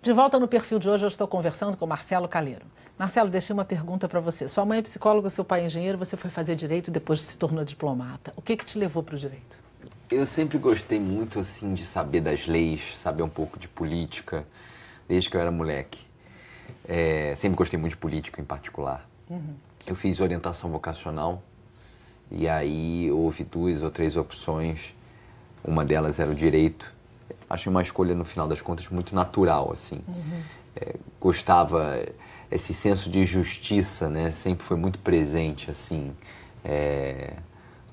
De volta no perfil de hoje, eu estou conversando com Marcelo Calero. Marcelo, deixei uma pergunta para você. Sua mãe é psicóloga, seu pai é engenheiro, você foi fazer direito e depois se tornou diplomata. O que te levou para o direito? Eu sempre gostei muito, assim, de saber das leis, saber um pouco de política, desde que eu era moleque. Sempre gostei muito de política em particular. Eu fiz orientação vocacional e aí houve 2 ou 3 opções. Uma delas era o direito. Achei uma escolha, no final das contas, muito natural, assim. Gostava, esse senso de justiça, né? Sempre foi muito presente, assim.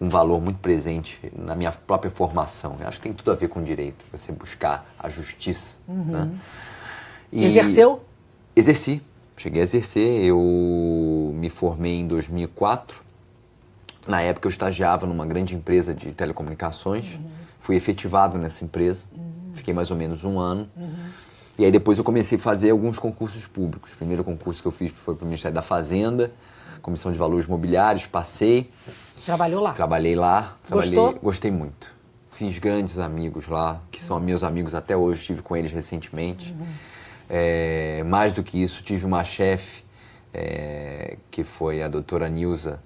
Um valor muito presente na minha própria formação. Eu acho que tem tudo a ver com direito, você buscar a justiça. Né? E exerceu? Exerci. Cheguei a exercer. Eu me formei em 2004. Na época eu estagiava numa grande empresa de telecomunicações. Fui efetivado nessa empresa. Fiquei mais ou menos 1 ano. E aí depois eu comecei a fazer alguns concursos públicos. O primeiro concurso que eu fiz foi para o Ministério da Fazenda, Comissão de Valores Mobiliários, passei. Trabalhou lá? Trabalhei lá. Gostou? Gostei muito. Fiz grandes amigos lá, que são meus amigos até hoje, estive com eles recentemente. Mais do que isso, tive uma chefe, que foi a doutora Nilza,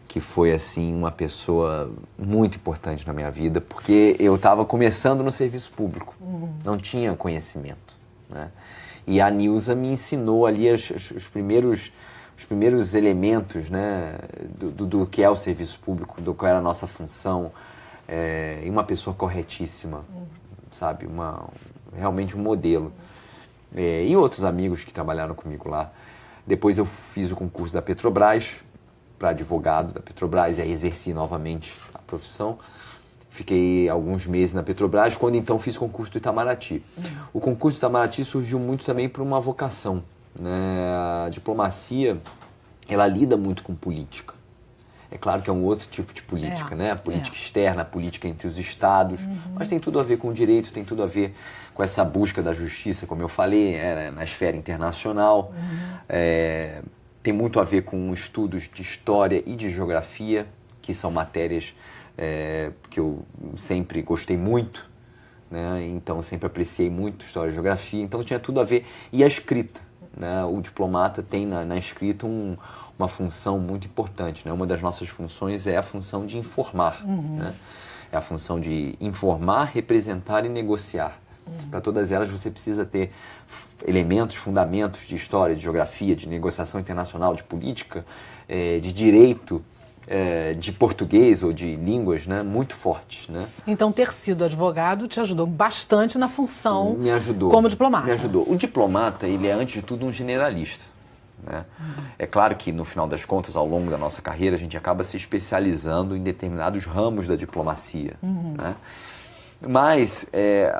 que foi, assim, uma pessoa muito importante na minha vida, porque eu estava começando no serviço público, não tinha conhecimento, né? E a Nilza me ensinou ali os primeiros elementos, né, do que é o serviço público, do que era a nossa função, e uma pessoa corretíssima, sabe? Realmente um modelo. E outros amigos que trabalharam comigo lá. Depois eu fiz o concurso da Petrobras, para advogado da Petrobras, e aí exerci novamente a profissão. Fiquei alguns meses na Petrobras, quando então fiz o concurso do Itamaraty. O concurso do Itamaraty surgiu muito também por uma vocação, né? A diplomacia, ela lida muito com política. É claro que é um outro tipo de política, né? A política externa, a política entre os estados, mas tem tudo a ver com o direito, tem tudo a ver com essa busca da justiça, como eu falei, na esfera internacional. Tem muito a ver com estudos de história e de geografia, que são matérias que eu sempre gostei muito, né? Então sempre apreciei muito história e geografia, então tinha tudo a ver. E a escrita, né? O diplomata tem na escrita uma função muito importante, né? Uma das nossas funções é a função de informar, né? É a função de informar, representar e negociar. Para todas elas você precisa ter elementos, fundamentos de história, de geografia, de negociação internacional, de política, de direito, de português ou de línguas, né, muito fortes, né? Então ter sido advogado te ajudou bastante na função me ajudou, como diplomata. Me ajudou. O diplomata, ele é antes de tudo um generalista, né? É claro que no final das contas, ao longo da nossa carreira, a gente acaba se especializando em determinados ramos da diplomacia, né? Mas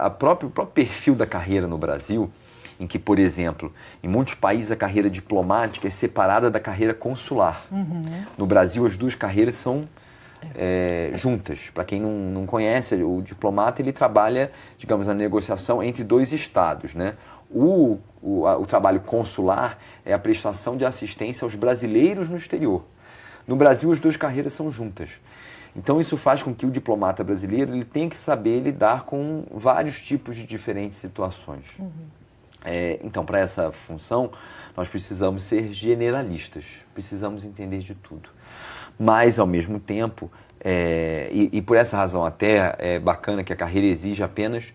o próprio perfil da carreira no Brasil, em que, por exemplo, em muitos países a carreira diplomática é separada da carreira consular. No Brasil, as 2 carreiras são juntas. Para quem não conhece, o diplomata ele trabalha, digamos, na negociação entre 2 estados, né? O trabalho consular é a prestação de assistência aos brasileiros no exterior. No Brasil, as 2 carreiras são juntas. Então isso faz com que o diplomata brasileiro ele tenha que saber lidar com vários tipos de diferentes situações. Então, para essa função, nós precisamos ser generalistas, precisamos entender de tudo. Mas, ao mesmo tempo, e por essa razão até é bacana que a carreira exige apenas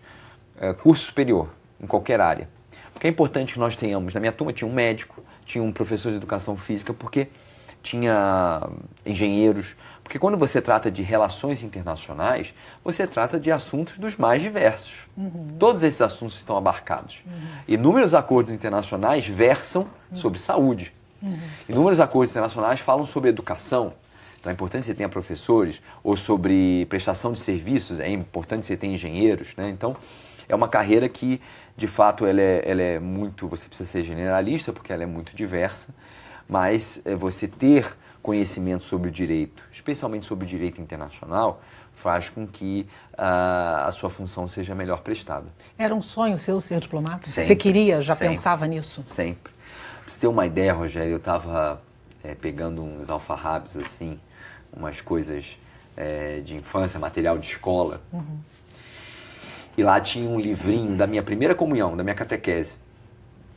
curso superior, em qualquer área. Porque é importante que nós tenhamos, na minha turma tinha um médico, tinha um professor de educação física, porque tinha engenheiros. Porque quando você trata de relações internacionais, você trata de assuntos dos mais diversos. Todos esses assuntos estão abarcados. Inúmeros acordos internacionais versam sobre saúde. Inúmeros acordos internacionais falam sobre educação. Então é importante que você tenha professores, ou sobre prestação de serviços, é importante que você tenha engenheiros, né? Então é uma carreira que, de fato, ela é muito... Você precisa ser generalista, porque ela é muito diversa, mas você ter conhecimento sobre o direito, especialmente sobre o direito internacional, faz com que a sua função seja melhor prestada. Era um sonho seu ser diplomata? Sempre, você queria, já sempre, pensava nisso? Sempre. Pra você ter uma ideia, Rogério, eu estava pegando uns alfarrábios, assim, umas coisas de infância, material de escola. E lá tinha um livrinho da minha primeira comunhão, da minha catequese.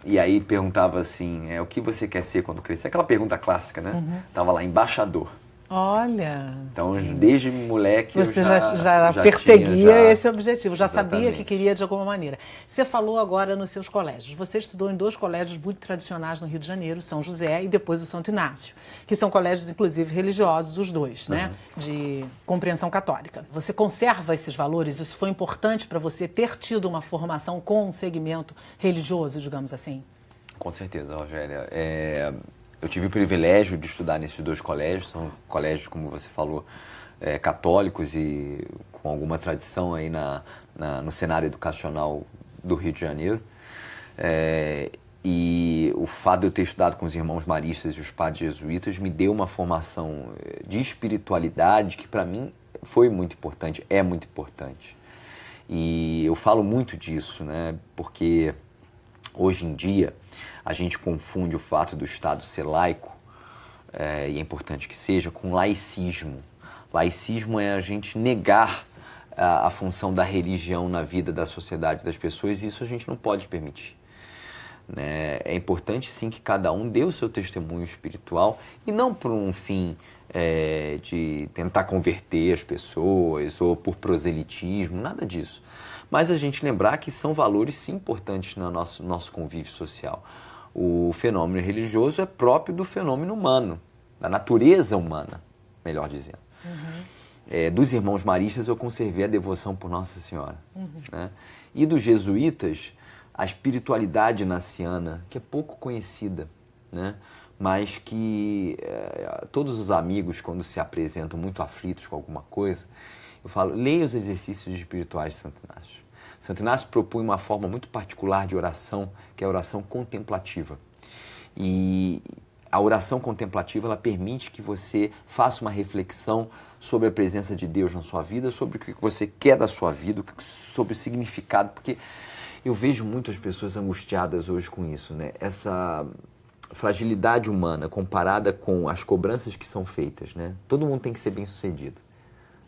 E aí perguntava assim, o que você quer ser quando crescer? Aquela pergunta clássica, né? Tava lá, embaixador. Olha. Então, desde moleque você eu já perseguia esse objetivo, já sabia que queria de alguma maneira. Você falou agora nos seus colégios. Você estudou em 2 colégios muito tradicionais no Rio de Janeiro, São José e depois o Santo Inácio, que são colégios, inclusive, religiosos, os 2, né? De compreensão católica. Você conserva esses valores? Isso foi importante para você ter tido uma formação com um segmento religioso, digamos assim? Com certeza, Rogéria. Eu tive o privilégio de estudar nesses 2 colégios, são colégios, como você falou, católicos e com alguma tradição aí no cenário educacional do Rio de Janeiro. E o fato de eu ter estudado com os irmãos maristas e os padres jesuítas me deu uma formação de espiritualidade que para mim foi muito importante, é muito importante. E eu falo muito disso, né? Porque hoje em dia a gente confunde o fato do Estado ser laico, e é importante que seja, com laicismo. Laicismo é a gente negar a função da religião na vida da sociedade das pessoas, e isso a gente não pode permitir. Né? É importante sim que cada um dê o seu testemunho espiritual, e não por um fim de tentar converter as pessoas ou por proselitismo, nada disso. Mas a gente lembrar que são valores sim importantes no nosso convívio social. O fenômeno religioso é próprio do fenômeno humano, da natureza humana, melhor dizendo. Dos irmãos maristas eu conservei a devoção por Nossa Senhora. Né? E dos jesuítas, a espiritualidade naciana, que é pouco conhecida, né? Mas que todos os amigos, quando se apresentam muito aflitos com alguma coisa, eu falo, leia os exercícios espirituais de Santo Inácio. Santo Inácio propõe uma forma muito particular de oração, que é a oração contemplativa. E a oração contemplativa, ela permite que você faça uma reflexão sobre a presença de Deus na sua vida, sobre o que você quer da sua vida, sobre o significado, porque eu vejo muitas pessoas angustiadas hoje com isso, né? Essa fragilidade humana comparada com as cobranças que são feitas, né? Todo mundo tem que ser bem-sucedido.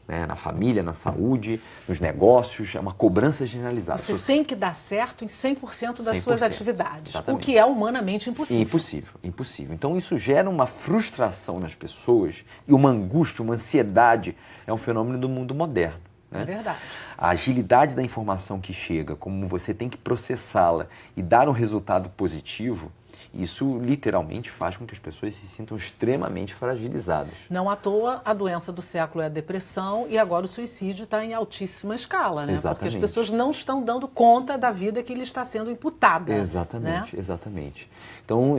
Né, na família, na saúde, nos negócios, é uma cobrança generalizada. Você tem que dar certo em 100% das 100%, suas atividades, exatamente. O que é humanamente impossível. Impossível. Então isso gera uma frustração nas pessoas e uma angústia, uma ansiedade. É um fenômeno do mundo moderno. Né? É verdade. A agilidade da informação que chega, como você tem que processá-la e dar um resultado positivo, isso literalmente faz com que as pessoas se sintam extremamente fragilizadas. Não à toa, a doença do século é a depressão e agora o suicídio está em altíssima escala, né? Exatamente. Porque as pessoas não estão dando conta da vida que lhe está sendo imputada. Exatamente, né? Exatamente. Então,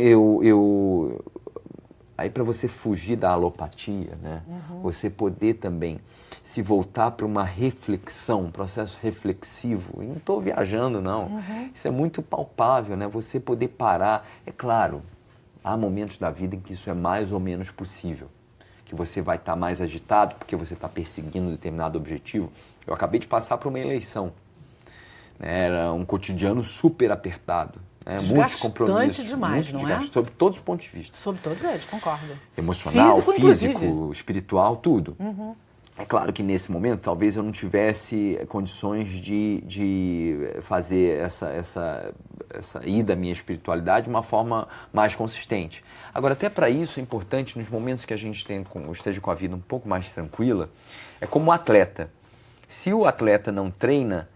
aí para você fugir da alopatia, né? Você poder também se voltar para uma reflexão, um processo reflexivo. E não estou viajando, não. Isso é muito palpável, né? Você poder parar. É claro, há momentos da vida em que isso é mais ou menos possível. Que você vai estar mais agitado porque você está perseguindo um determinado objetivo. Eu acabei de passar por uma eleição. Né? Era um cotidiano super apertado. Muitos compromissos. Demais, não é? Sobre todos os pontos de vista. Sobre todos eles, concordo. Emocional, físico, espiritual, tudo. É claro que nesse momento talvez eu não tivesse condições de fazer essa ida à minha espiritualidade de uma forma mais consistente. Agora, até para isso é importante, nos momentos que a gente esteja com a vida um pouco mais tranquila, é como o atleta. Se o atleta não treina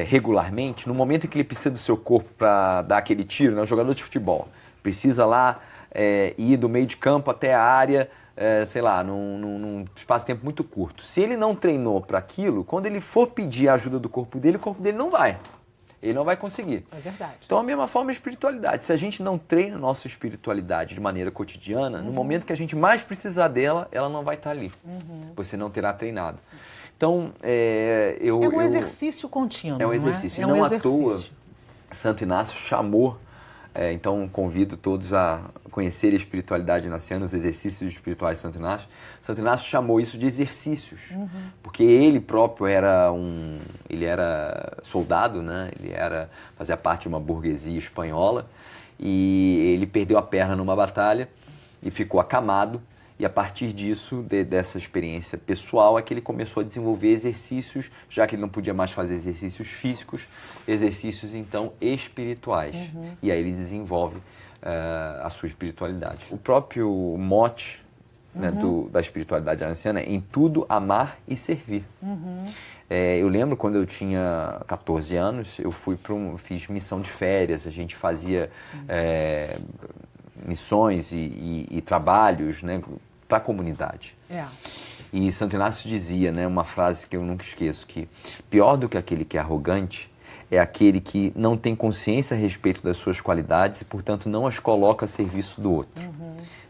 regularmente, no momento em que ele precisa do seu corpo para dar aquele tiro, né, o jogador de futebol precisa lá ir do meio de campo até a área, sei lá, num espaço-tempo muito curto. Se ele não treinou para aquilo, quando ele for pedir a ajuda do corpo dele, o corpo dele não vai. Ele não vai conseguir. É verdade. Então, a mesma forma é a espiritualidade. Se a gente não treina a nossa espiritualidade de maneira cotidiana, no momento que a gente mais precisar dela, ela não vai estar ali. Você não terá treinado. Então, é um exercício contínuo. É um exercício. É e não à toa, Santo Inácio chamou, então convido todos a conhecer a espiritualidade inaciana, os exercícios espirituais de Santo Inácio. Santo Inácio chamou isso de exercícios, porque ele próprio era soldado, né? Fazia parte de uma burguesia espanhola, e ele perdeu a perna numa batalha e ficou acamado. E a partir disso, dessa experiência pessoal, é que ele começou a desenvolver exercícios, já que ele não podia mais fazer exercícios físicos, exercícios, então, espirituais. E aí ele desenvolve a sua espiritualidade. O próprio mote, né, da espiritualidade anciana é em tudo amar e servir. Eu lembro quando eu tinha 14 anos, eu fiz missão de férias, a gente fazia missões e trabalhos, né, para a comunidade. E Santo Inácio dizia, né, uma frase que eu nunca esqueço, que pior do que aquele que é arrogante é aquele que não tem consciência a respeito das suas qualidades e, portanto, não as coloca a serviço do outro.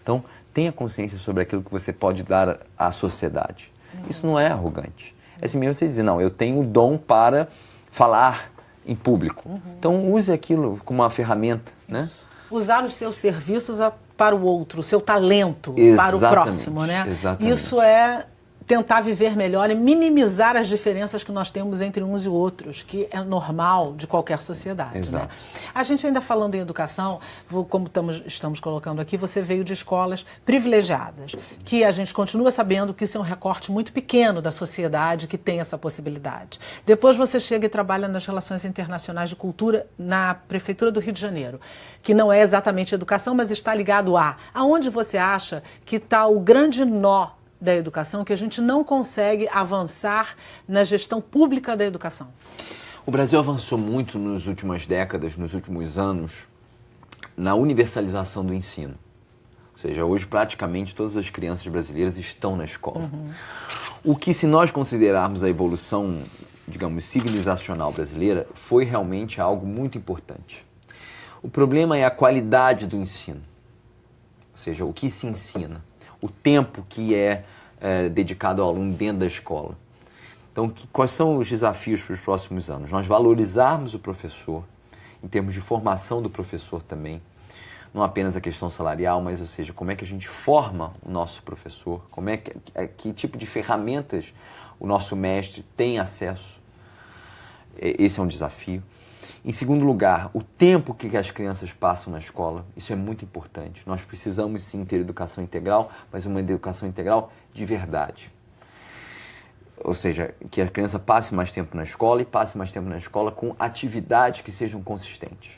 Então, tenha consciência sobre aquilo que você pode dar à sociedade. Isso não é arrogante. É assim mesmo você dizer, não, eu tenho o dom para falar em público. Então, use aquilo como uma ferramenta, né? Usar os seus serviços para o outro, o seu talento para o próximo, né? Exatamente. Isso é tentar viver melhor e minimizar as diferenças que nós temos entre uns e outros, que é normal de qualquer sociedade. Exato. Né? A gente ainda falando em educação, como estamos colocando aqui, você veio de escolas privilegiadas, que a gente continua sabendo que isso é um recorte muito pequeno da sociedade que tem essa possibilidade. Depois você chega e trabalha nas relações internacionais de cultura na Prefeitura do Rio de Janeiro, que não é exatamente educação, mas está ligado aonde você acha que está o grande nó da educação, que a gente não consegue avançar na gestão pública da educação? O Brasil avançou muito nas últimas décadas, nos últimos anos, na universalização do ensino. Ou seja, hoje praticamente todas as crianças brasileiras estão na escola. O que, se nós considerarmos a evolução, digamos, civilizacional brasileira, foi realmente algo muito importante. O problema é a qualidade do ensino. Ou seja, o que se ensina. O tempo que é dedicado ao aluno dentro da escola. Então, quais são os desafios para os próximos anos? Nós valorizarmos o professor, em termos de formação do professor também, não apenas a questão salarial, mas, ou seja, como é que a gente forma o nosso professor, que tipo de ferramentas o nosso mestre tem acesso. Esse é um desafio. Em segundo lugar, o tempo que as crianças passam na escola, isso é muito importante. Nós precisamos sim ter educação integral, mas uma educação integral de verdade. Ou seja, que a criança passe mais tempo na escola e passe mais tempo na escola com atividades que sejam consistentes.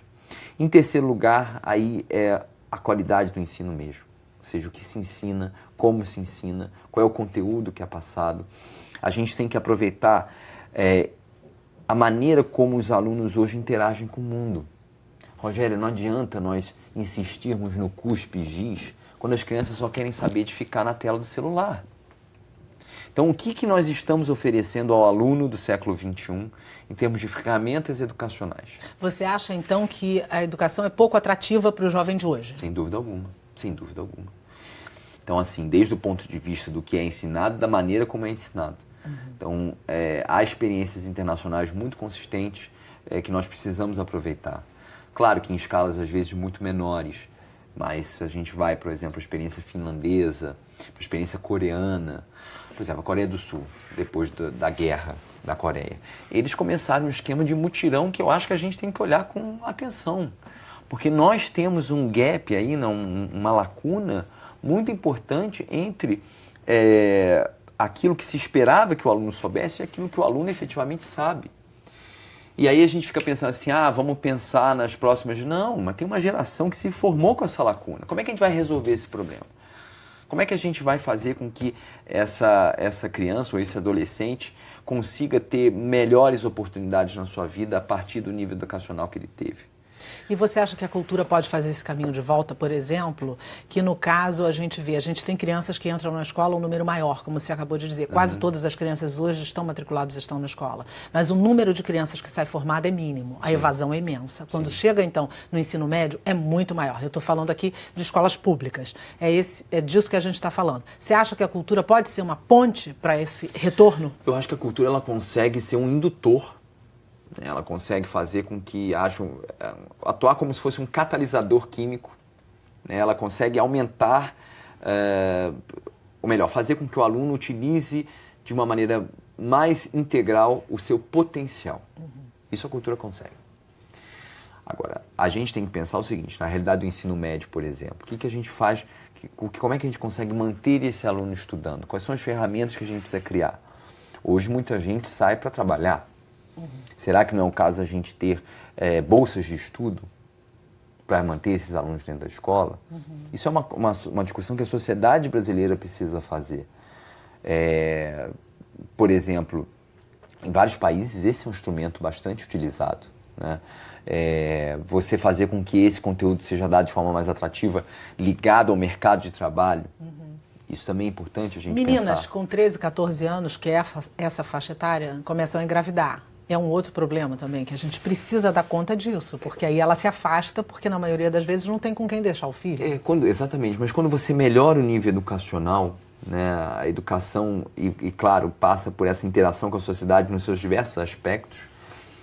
Em terceiro lugar, aí é a qualidade do ensino mesmo. Ou seja, o que se ensina, como se ensina, qual é o conteúdo que é passado. A gente tem que aproveitar a maneira como os alunos hoje interagem com o mundo. Rogério, não adianta nós insistirmos no cuspe giz quando as crianças só querem saber de ficar na tela do celular. Então, o que nós estamos oferecendo ao aluno do século XXI em termos de ferramentas educacionais? Você acha, então, que a educação é pouco atrativa para o jovem de hoje? Sem dúvida alguma, sem dúvida alguma. Então, assim, desde o ponto de vista do que é ensinado, da maneira como é ensinado. Então, há experiências internacionais muito consistentes que nós precisamos aproveitar. Claro que em escalas, às vezes, muito menores, mas se a gente vai, por exemplo, a experiência finlandesa, a experiência coreana, por exemplo, a Coreia do Sul, depois da guerra da Coreia, eles começaram um esquema de mutirão que eu acho que a gente tem que olhar com atenção, porque nós temos um gap aí, uma lacuna muito importante entre aquilo que se esperava que o aluno soubesse e aquilo que o aluno efetivamente sabe. E aí a gente fica pensando assim, vamos pensar nas próximas... Não, mas tem uma geração que se formou com essa lacuna. Como é que a gente vai resolver esse problema? Como é que a gente vai fazer com que essa criança ou esse adolescente consiga ter melhores oportunidades na sua vida a partir do nível educacional que ele teve? E você acha que a cultura pode fazer esse caminho de volta, por exemplo, que no caso a gente tem crianças que entram na escola um número maior, como você acabou de dizer, quase todas as crianças hoje estão matriculadas, estão na escola, mas o número de crianças que sai formada é mínimo, a evasão é imensa. Quando chega então no ensino médio é muito maior. Eu estou falando aqui de escolas públicas, é disso que a gente está falando. Você acha que a cultura pode ser uma ponte para esse retorno? Eu acho que a cultura ela consegue ser um indutor. Ela consegue fazer com que atuar como se fosse um catalisador químico, né? Ela consegue aumentar, ou melhor, fazer com que o aluno utilize de uma maneira mais integral o seu potencial. Isso a cultura consegue. Agora, a gente tem que pensar o seguinte, na realidade do ensino médio, por exemplo, o que a gente faz, como é que a gente consegue manter esse aluno estudando? Quais são as ferramentas que a gente precisa criar? Hoje muita gente sai para trabalhar. Será que não é o caso a gente ter bolsas de estudo para manter esses alunos dentro da escola? Isso é uma discussão que a sociedade brasileira precisa fazer. Por exemplo, em vários países esse é um instrumento bastante utilizado, né? Você fazer com que esse conteúdo seja dado de forma mais atrativa, ligado ao mercado de trabalho. Isso também é importante a gente pensar. Meninas com 13, 14 anos, que é essa faixa etária, começam a engravidar. É um outro problema também, que a gente precisa dar conta disso, porque aí ela se afasta, porque na maioria das vezes não tem com quem deixar o filho. Exatamente, mas quando você melhora o nível educacional, né, a educação, e claro, passa por essa interação com a sociedade nos seus diversos aspectos,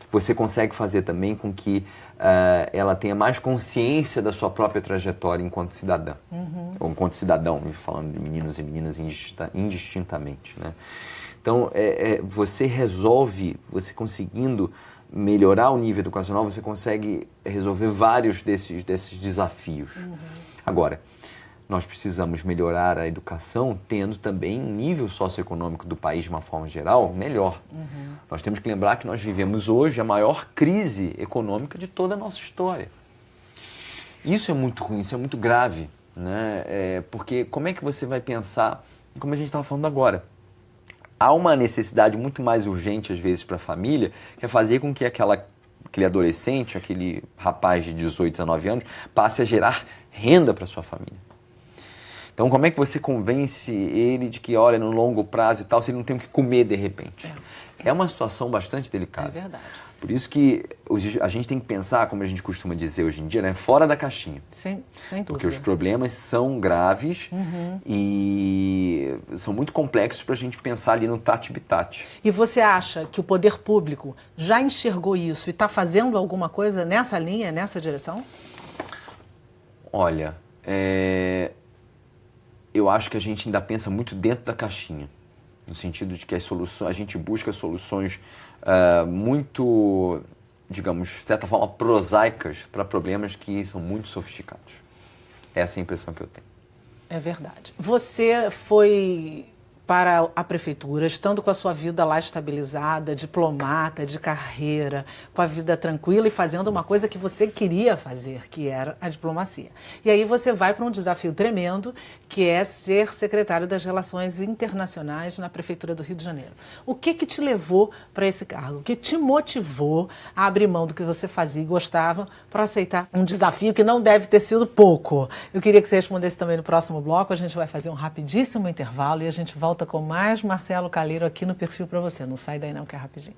você consegue fazer também com que ela tenha mais consciência da sua própria trajetória enquanto cidadã, ou enquanto cidadão, falando de meninos e meninas indistintamente, né? Então, você conseguindo melhorar o nível educacional, você consegue resolver vários desses desafios. Agora, nós precisamos melhorar a educação tendo também um nível socioeconômico do país, de uma forma geral, melhor. Nós temos que lembrar que nós vivemos hoje a maior crise econômica de toda a nossa história. Isso é muito ruim, isso é muito grave, né? Porque como é que você vai pensar, como a gente estava falando agora, há uma necessidade muito mais urgente, às vezes, para a família, que é fazer com que aquele adolescente, aquele rapaz de 18, 19 anos, passe a gerar renda para sua família. Então, como é que você convence ele de que, olha, no longo prazo e tal, se ele não tem o que comer de repente? É uma situação bastante delicada. É verdade. Por isso que a gente tem que pensar, como a gente costuma dizer hoje em dia, né, fora da caixinha. Sem dúvida. Porque os problemas são graves e são muito complexos para a gente pensar ali no tati-bitate. E você acha que o poder público já enxergou isso e está fazendo alguma coisa nessa linha, nessa direção? Olha, eu acho que a gente ainda pensa muito dentro da caixinha, no sentido de que a gente busca soluções muito, digamos, de certa forma, prosaicas para problemas que são muito sofisticados. Essa é a impressão que eu tenho. É verdade. Você foi para a prefeitura, estando com a sua vida lá estabilizada, diplomata, de carreira, com a vida tranquila e fazendo uma coisa que você queria fazer, que era a diplomacia. E aí você vai para um desafio tremendo, que é ser secretário das Relações Internacionais na Prefeitura do Rio de Janeiro. O que te levou para esse cargo? O que te motivou a abrir mão do que você fazia e gostava para aceitar um desafio que não deve ter sido pouco? Eu queria que você respondesse também no próximo bloco. A gente vai fazer um rapidíssimo intervalo e a gente volta com mais Marcelo Calheiro aqui no Perfil para você. Não sai daí não, que é rapidinho.